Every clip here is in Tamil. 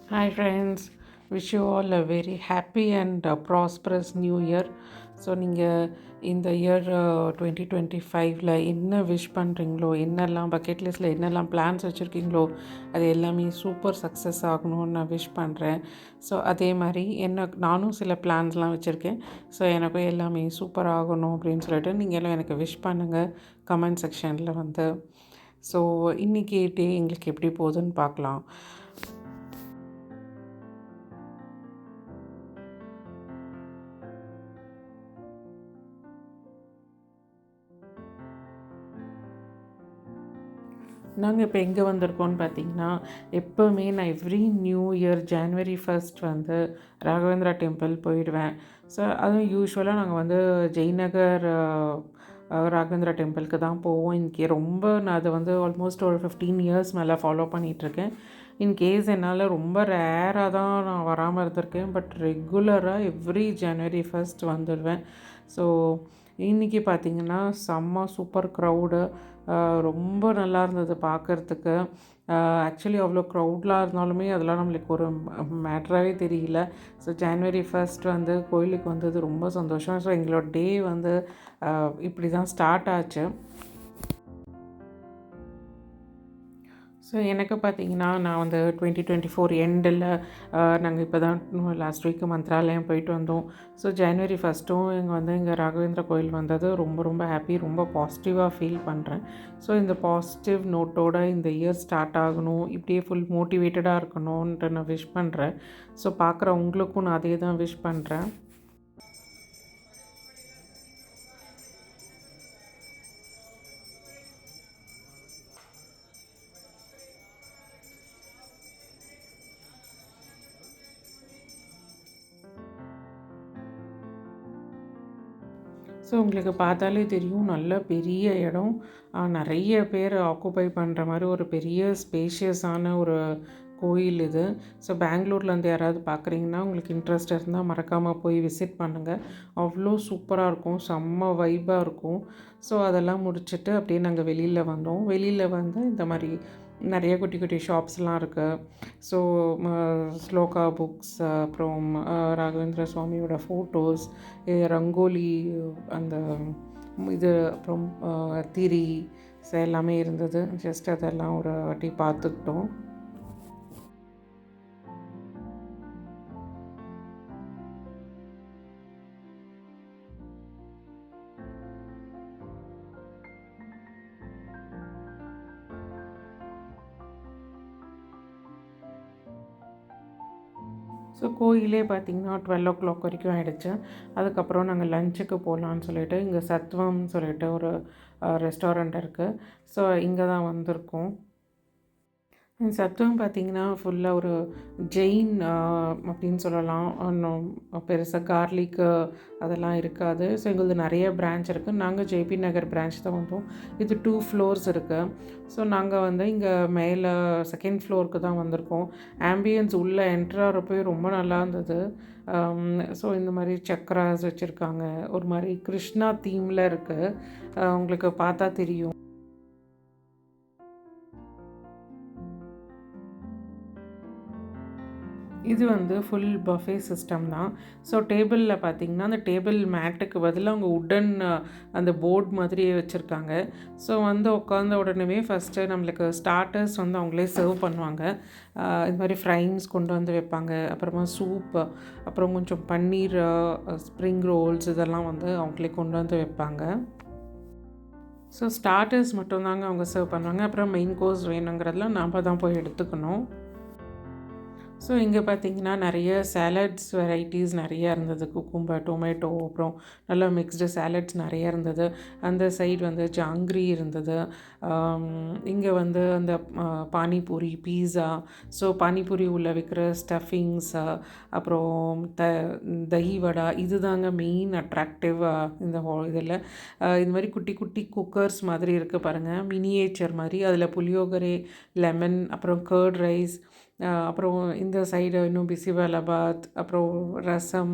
Hi friends, wish you all a very happy and prosperous new year. So நீங்கள் இந்த இயர் 2025ல் என்ன விஷ் பண்ணுறீங்களோ, என்னெல்லாம் பக்கெட் லிஸ்ட்டில் என்னெல்லாம் பிளான்ஸ் வச்சுருக்கீங்களோ அது எல்லாமே சூப்பர் சக்ஸஸ் ஆகணும்னு நான் விஷ் பண்ணுறேன். ஸோ அதே மாதிரி நானும் சில பிளான்ஸ்லாம் வச்சுருக்கேன். ஸோ எனக்கும் எல்லாமே சூப்பர் ஆகணும் அப்படின்னு சொல்லிட்டு நீங்களும் எனக்கு விஷ் பண்ணுங்கள் கமெண்ட் செக்ஷனில் வந்து. ஸோ இன்றைக்கி டே எங்களுக்கு எப்படி போகுதுன்னு பார்க்கலாம். நாங்கள் இப்போ எங்கே வந்திருக்கோம்னு பார்த்தீங்கன்னா, எப்போவுமே நான் எவ்ரி நியூ இயர் ஜான்வரி 1 வந்து ராகவேந்திரா டெம்பிள் போயிடுவேன். ஸோ அதுவும் யூஸ்வலாக நாங்கள் வந்து ஜெய்நகர் ராகவேந்திரா டெம்பிளுக்கு தான் போவோம். இன்றைக்கி ரொம்ப நான் அதை வந்து ஆல்மோஸ்ட் ஒரு 15 இயர்ஸ் மேலே ஃபாலோ பண்ணிகிட்ருக்கேன். இன்கேஸ் என்னால் ரொம்ப ரேராக தான் நான் வராமல் இருந்திருக்கேன். பட் ரெகுலராக எவ்ரி ஜனவரி 1 வந்துடுவேன். ஸோ இன்றைக்கி பார்த்திங்கன்னா செம்ம சூப்பர் க்ரௌடு, ரொம்ப நல்லா இருந்தது பார்க்குறதுக்கு. ஆக்சுவலி அவ்வளோ க்ரௌட்லாம் இருந்தாலுமே அதெல்லாம் நம்மளுக்கு ஒரு மேட்ராகவே தெரியல. ஸோ ஜான்வரி 1 வந்து கோயிலுக்கு வந்தது ரொம்ப சந்தோஷம். ஸோ எங்களோட டே வந்து இப்படி தான் ஸ்டார்ட் ஆச்சு. ஸோ எனக்கு பார்த்தீங்கன்னா நான் வந்து 2024 எண்டில் நாங்கள் இப்போ தான் லாஸ்ட் வீக்கு மந்த்ராலயம் போயிட்டு வந்தோம். ஸோ ஜனவரி 1 இங்கே ராகவேந்திர கோயில் வந்தது ரொம்ப ரொம்ப ஹாப்பி, ரொம்ப பாசிட்டிவாக ஃபீல் பண்ணுறேன். ஸோ இந்த பாசிட்டிவ் நோட்டோட இந்த இயர் ஸ்டார்ட் ஆகணும், இப்படியே ஃபுல் மோட்டிவேட்டடாக இருக்கணும்ன்ட்டு நான் விஷ் பண்ணுறேன். ஸோ பார்க்குற உங்களுக்கும் நான் அதே தான் விஷ் பண்ணுறேன். ஸோ உங்களுக்கு பார்த்தாலே தெரியும், நல்ல பெரிய இடம், நிறைய பேர் ஆக்குப்பை பண்ணுற மாதிரி ஒரு பெரிய ஸ்பேஷியஸான ஒரு கோயில் இது. ஸோ பெங்களூர்லேருந்து யாராவது பார்க்குறீங்கன்னா உங்களுக்கு இன்ட்ரெஸ்ட் இருந்தால் மறக்காமல் போய் விசிட் பண்ணுங்கள். அவ்வளோ சூப்பராக இருக்கும், செம்ம வைப்பாக இருக்கும். ஸோ அதெல்லாம் முடிச்சுட்டு அப்படியே நாங்கள் வெளியில் வந்தோம். வெளியில் வந்து இந்த மாதிரி நிறைய குட்டி குட்டி ஷாப்ஸ்லாம் இருக்குது. ஸோ ஸ்லோகா புக்ஸ், அப்புறம் ராகவேந்திர சுவாமியோட ஃபோட்டோஸ், ரங்கோலி, அந்த இது, அப்புறம் திரி எல்லாமே இருந்தது. ஜஸ்ட் அதெல்லாம் ஒரு வாட்டி பார்த்துக்கிட்டோம். ஸோ கோயிலே பார்த்திங்கன்னா 12 வரைக்கும் ஆகிடுச்சு. அதுக்கப்புறம் நாங்கள் லஞ்சுக்கு போகலான்னு சொல்லிட்டு இங்கே சத்வம்னு சொல்லிட்டு ஒரு ரெஸ்டாரண்ட் இருக்குது. ஸோ இங்கே தான் வந்திருக்கோம். சத்துவம் பார்த்திங்கன்னா ஃபுல்லாக ஒரு ஜெயின் அப்படின்னு சொல்லலாம். இன்னும் பெருசாக கார்லிக்கு அதெல்லாம் இருக்காது. ஸோ எங்களுக்கு நிறைய பிரான்ச் இருக்குது. நாங்கள் ஜேபி நகர் பிரான்ச் தான் வந்தோம். இது 2 ஃப்ளோர்ஸ் இருக்குது. ஸோ நாங்கள் வந்து இங்கே மேலே செகண்ட் ஃப்ளோருக்கு தான் வந்திருக்கோம். ஆம்பியன்ஸ் உள்ளே என்ட்ராகிறப்போ ரொம்ப நல்லா இருந்தது. ஸோ இந்த மாதிரி சக்கராஸ் வச்சுருக்காங்க, ஒரு மாதிரி கிருஷ்ணா தீமில் இருக்குது, உங்களுக்கு பார்த்தா தெரியும். இது வந்து ஃபுல் பஃபே சிஸ்டம் தான். ஸோ டேபிளில் பார்த்திங்கன்னா அந்த டேபிள் மேட்டுக்கு பதிலாக அவங்க உட்டன் அந்த போர்ட் மாதிரியே வச்சுருக்காங்க. ஸோ வந்து உட்காந்த உடனே ஃபஸ்ட்டு நம்மளுக்கு ஸ்டார்டர்ஸ் வந்து அவங்களே சர்வ் பண்ணுவாங்க. இது மாதிரி ஃப்ரைஸ் கொண்டு வந்து வைப்பாங்க, அப்புறமா சூப், அப்புறம் கொஞ்சம் பன்னீர், ஸ்ப்ரிங் ரோல்ஸ் இதெல்லாம் வந்து அவங்களே கொண்டு வந்து வைப்பாங்க. ஸோ ஸ்டார்டர்ஸ் மட்டும்தாங்க அவங்க சர்வ் பண்ணுவாங்க. அப்புறம் மெயின் கோர்ஸ் வேணுங்கிறதுலாம் நாம் தான் போய் எடுத்துக்கணும். ஸோ இங்கே பார்த்திங்கன்னா நிறைய சாலட்ஸ் வெரைட்டிஸ் நிறையா இருந்தது. குக்கும்பர், டொமேட்டோ, அப்புறம் நல்லா மிக்ஸ்டு சாலட்ஸ் நிறையா இருந்தது. அந்த சைடு வந்து ஜாங்கிரி இருந்தது. இங்கே வந்து அந்த பானிபூரி, பீஸா, ஸோ பானிபூரி உள்ளே விற்கிற ஸ்டஃபிங்ஸ், அப்புறம் தஹி வடா, இது தாங்க மெயின் அட்ராக்டிவ் இந்த இதில். இது மாதிரி குட்டி குட்டி குக்கர்ஸ் மாதிரி இருக்குது பாருங்கள், மினியேச்சர் மாதிரி. அதில் புளியோகரை, லெமன், அப்புறம் கர்ட் ரைஸ், அப்புறம் இந்த சைடு இன்னும் பிசிபலாபாத், அப்புறம் ரசம்,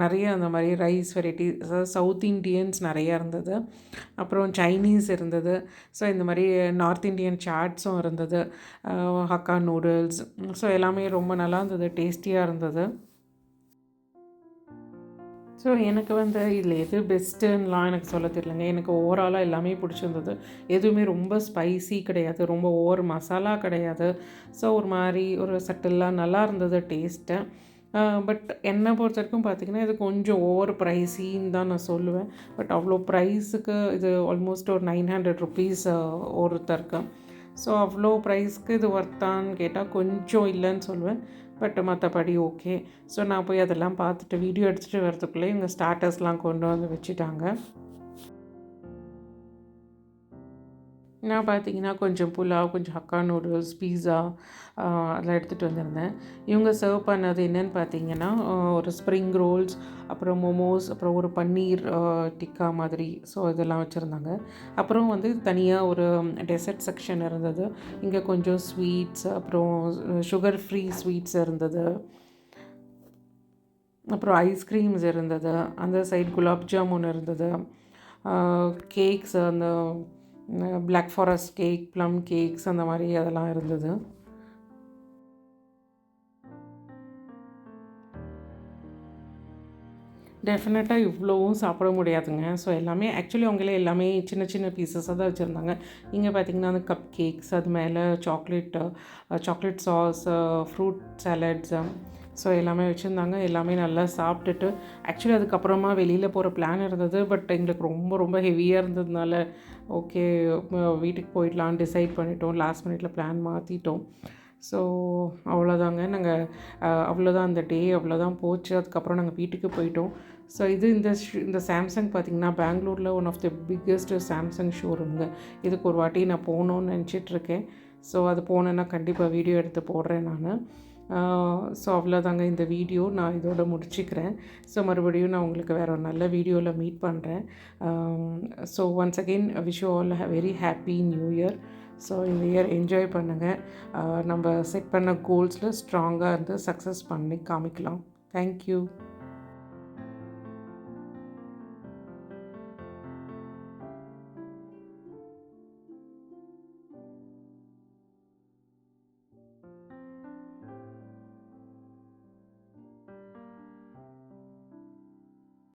நிறைய அந்த மாதிரி ரைஸ் வெரைட்டிஸ், அதாவது சவுத் இண்டியன்ஸ் நிறையா இருந்தது. அப்புறம் சைனீஸ் இருந்தது. ஸோ இந்த மாதிரி நார்த் இண்டியன் சாட்ஸும் இருந்தது, ஹக்கா நூடுல்ஸ். ஸோ எல்லாமே ரொம்ப நல்லா இருந்தது, டேஸ்டியாக இருந்தது. ஸோ எனக்கு வந்து இதில் எது பெஸ்ட்டுன்னெலாம் எனக்கு சொல்ல தெரியலங்க. எனக்கு ஓவராலாக எல்லாமே பிடிச்சிருந்தது. எதுவுமே ரொம்ப ஸ்பைசி கிடையாது, ரொம்ப ஓவர் மசாலா கிடையாது. ஸோ ஒரு மாதிரி ஒரு சட்டிலாக நல்லா இருந்தது டேஸ்ட்டு. பட் என்னை பொறுத்த வரைக்கும் பார்த்திங்கன்னா இது கொஞ்சம் ஓவர் ப்ரைஸின்னு தான் நான் சொல்லுவேன். பட் அவ்வளோ ப்ரைஸுக்கு இது ஆல்மோஸ்ட் ஒரு 900 ருபீஸ் ஒருத்தருக்கு. ஸோ அவ்வளோ ப்ரைஸ்க்கு இது ஒர்த்தான்னு கேட்டால் கொஞ்சம் இல்லைன்னு சொல்லுவேன். பட் மற்றபடி ஓகே. ஸோ நான் போய் அதெல்லாம் பார்த்துட்டு வீடியோ எடுத்துகிட்டு வரதுக்குள்ளே இவங்க ஸ்டார்டர்ஸ்லாம் கொண்டு வந்து வச்சுட்டாங்க. நான் பார்த்தீங்கன்னா கொஞ்சம் புலாவ், கொஞ்சம் ஹக்கா நூடுல்ஸ், பீஸா அதெல்லாம் எடுத்துகிட்டு வந்திருந்தேன். இவங்க சர்வ் பண்ணது என்னென்னு பார்த்தீங்கன்னா ஒரு ஸ்ப்ரிங் ரோல்ஸ், அப்புறம் மோமோஸ், அப்புறம் ஒரு பன்னீர் டிக்கா மாதிரி. ஸோ இதெல்லாம் வச்சுருந்தாங்க. அப்புறம் வந்து தனியாக ஒரு டெசர்ட் செக்ஷன் இருந்தது. இங்கே கொஞ்சம் ஸ்வீட்ஸ், அப்புறம் சுகர் ஃப்ரீ ஸ்வீட்ஸ் இருந்தது. அப்புறம் ஐஸ்கிரீம்ஸ் இருந்தது. அந்த சைடு குலாப் ஜாமுன் இருந்தது. கேக்ஸ், அந்த black forest cake, plum cakes அந்த மாதிரி அதெல்லாம் இருந்தது. டெஃபினட்டாக இவ்வளோவும் சாப்பிட முடியாதுங்க. ஸோ எல்லாமே ஆக்சுவலி அவங்களே எல்லாமே சின்ன சின்ன பீசஸாக தான் வச்சுருந்தாங்க. இங்கே பார்த்திங்கன்னா அந்த கப் கேக்ஸ், அது மேலே chocolate sauce, fruit salads, so எல்லாமே வச்சுருந்தாங்க. எல்லாமே நல்லா சாப்பிட்டுட்டு ஆக்சுவலி அதுக்கப்புறமா வெளியில் போகிற பிளான் இருந்தது. பட் எங்களுக்கு ரொம்ப ரொம்ப ஹெவியாக இருந்ததுனால ஓகே வீட்டுக்கு போயிடலான்னு டிசைட் பண்ணிட்டோம். லாஸ்ட் மினிட்ல பிளான் மாற்றிட்டோம். ஸோ அவ்வளோதாங்க. நாங்கள் அவ்வளோதான், அந்த டே அவ்வளோதான் போச்சு. அதுக்கப்புறம் நாங்கள் வீட்டுக்கு போயிட்டோம். ஸோ இந்த சாம்சங் பார்த்திங்கன்னா பெங்களூரில் one of the biggest Samsung ஷோரூம்ங்க. இதுக்கு ஒரு வாட்டி நான் போகணுன்னு நினச்சிட்ருக்கேன். ஸோ அது போனேன்னா கண்டிப்பாக வீடியோ எடுத்து போடுறேன் நான். ஸோ அவ்வளோதாங்க இந்த வீடியோ. நான் இதோட முடிச்சுக்கிறேன். ஸோ மறுபடியும் நான் உங்களுக்கு வேறு ஒரு நல்ல வீடியோவில் மீட் பண்ணுறேன். So once again wish you all very happy new year. So இந்த இயர் என்ஜாய் பண்ணுங்கள். நம்ம செட் பண்ண கோல்ஸில் ஸ்ட்ராங்காக இருந்து சக்ஸஸ் பண்ணி காமிக்கலாம். தேங்க்யூ.